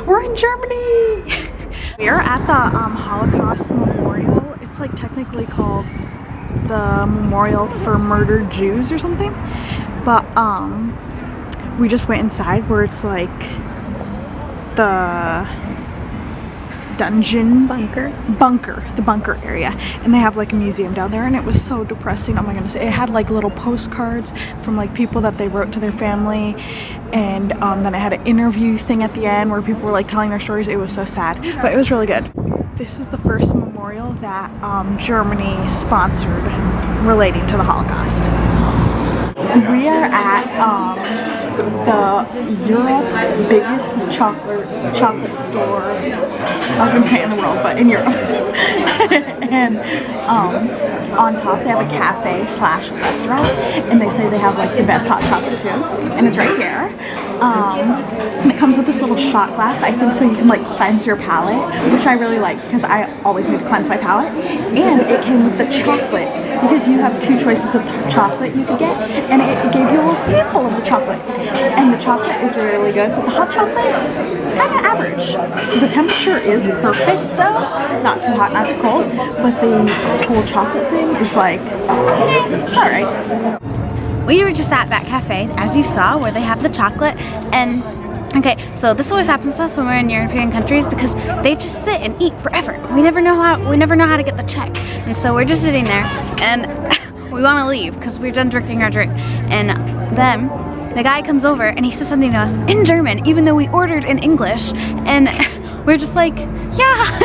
We're in Germany! We're at the Holocaust Memorial. It's like technically called the Memorial for Murdered Jews or something. But we just went inside where it's like the dungeon the bunker area, and they have like a museum down there, and it was so depressing. Oh my goodness, it had like little postcards from like people that they wrote to their family, and then it had an interview thing at the end where people were like telling their stories. It was so sad, but it was really good. This is the first memorial that Germany sponsored relating to the Holocaust. We are at the Europe's biggest chocolate store. I was gonna say in the world, but in Europe. And on top they have a cafe / restaurant, and they say they have like the best hot chocolate too. And it's right here. And it comes with this little shot glass, I think, so you can like cleanse your palate, which I really like because I always need to cleanse my palate. And it came with the chocolate, because you have 2 choices of chocolate you could get, and it gave you a little sample of the chocolate. And the chocolate is really good, but the hot chocolate is kind of average. The temperature is perfect though, not too hot, not too cold, but the whole chocolate thing is like, it's alright. We were just at that cafe, as you saw, where they have the chocolate, and okay, so this always happens to us when we're in European countries because they just sit and eat forever. We never know how to get the check, and so we're just sitting there, and we want to leave because we're done drinking our drink, and then the guy comes over and he says something to us in German, even though we ordered in English, and we're just like, yeah,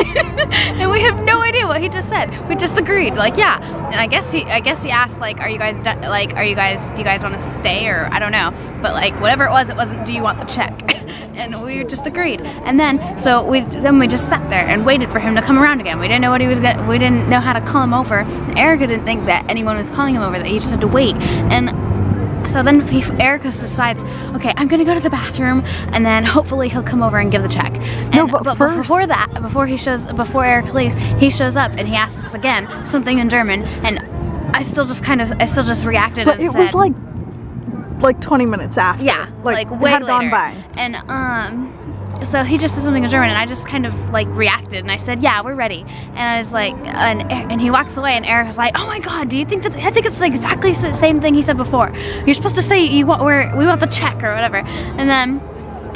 and we have no idea what he just said. We just agreed, like, yeah. And I guess he asked, like, do you guys want to stay, or I don't know, but like whatever it wasn't, do you want the check? And we just agreed. And then we just sat there and waited for him to come around again. We didn't know what we didn't know how to call him over. And Erica didn't think that anyone was calling him over, that he just had to wait. And so then Erica decides, okay, I'm gonna go to the bathroom, and then hopefully he'll come over and give the check. But first, before Erica leaves, he shows up and he asks us again something in German, and I still just reacted but and it said, was like 20 minutes after. Yeah, like way had later. Gone by. And so he just said something in German, and I just kind of like reacted, and I said, yeah, we're ready. And I was like, and he walks away, and Eric was like, oh my god, do you think that? I think it's exactly the same thing he said before. You're supposed to say we want the check or whatever. And then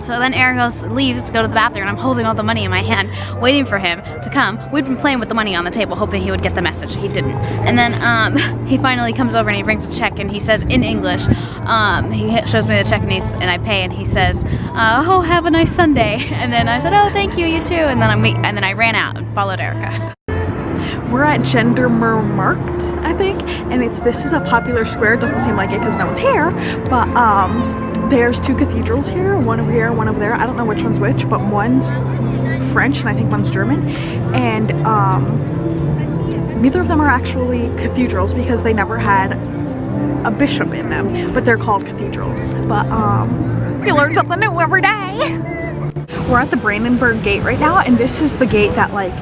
so then Eric leaves to go to the bathroom, and I'm holding all the money in my hand, waiting for him to come. We'd been playing with the money on the table, hoping he would get the message. He didn't. And then he finally comes over and he brings a check, and he says in English, he shows me the check, and I pay, and he says, oh, have a nice Sunday. And then I said, oh, thank you, you too. And then I ran out and followed Erica. We're at Gendarmermarkt, I think, and this is a popular square. It doesn't seem like it because no one's here, but there's 2 cathedrals here, one over here, one over there. I don't know which one's which, but one's French and I think one's German, and neither of them are actually cathedrals because they never had a bishop in them, but they're called cathedrals. But you learn something new every day. We're at the Brandenburg Gate right now, and this is the gate that like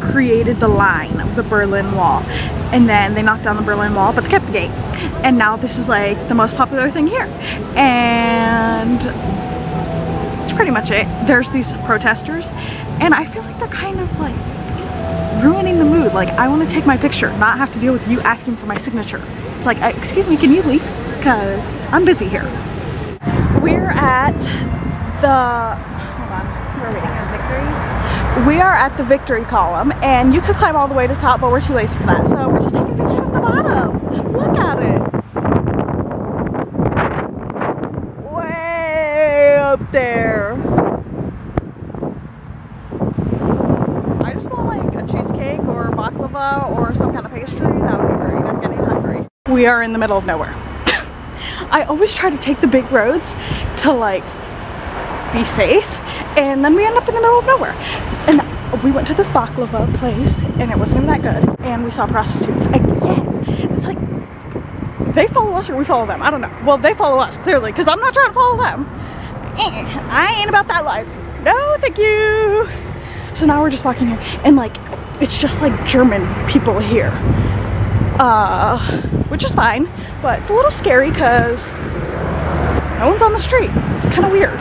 created the line of the Berlin Wall, and then they knocked down the Berlin Wall, but they kept the gate, and now this is like the most popular thing here, and that's pretty much it. There's these protesters, and I feel like they're kind of like ruining the mood. Like, I want to take my picture, not have to deal with you asking for my signature. It's like, excuse me, can you leave? Because I'm busy here. We're at the, hold on, where are we at? Victory? We are at the Victory column, and you could climb all the way to the top, but we're too lazy for that, so we're just taking pictures at the bottom. Look at it. Way up there. I just want like a cheesecake or baklava or some kind of pastry. That would be great. I'm getting hungry. We are in the middle of nowhere. I always try to take the big roads to like be safe, and then we end up in the middle of nowhere. And we went to this baklava place, and it wasn't even that good, and we saw prostitutes again. It's like, they follow us or we follow them. I don't know. Well, they follow us, clearly, because I'm not trying to follow them. I ain't about that life. No, thank you. So now we're just walking here, and like, it's just like German people here. Which is fine, but it's a little scary because no one's on the street. It's kind of weird.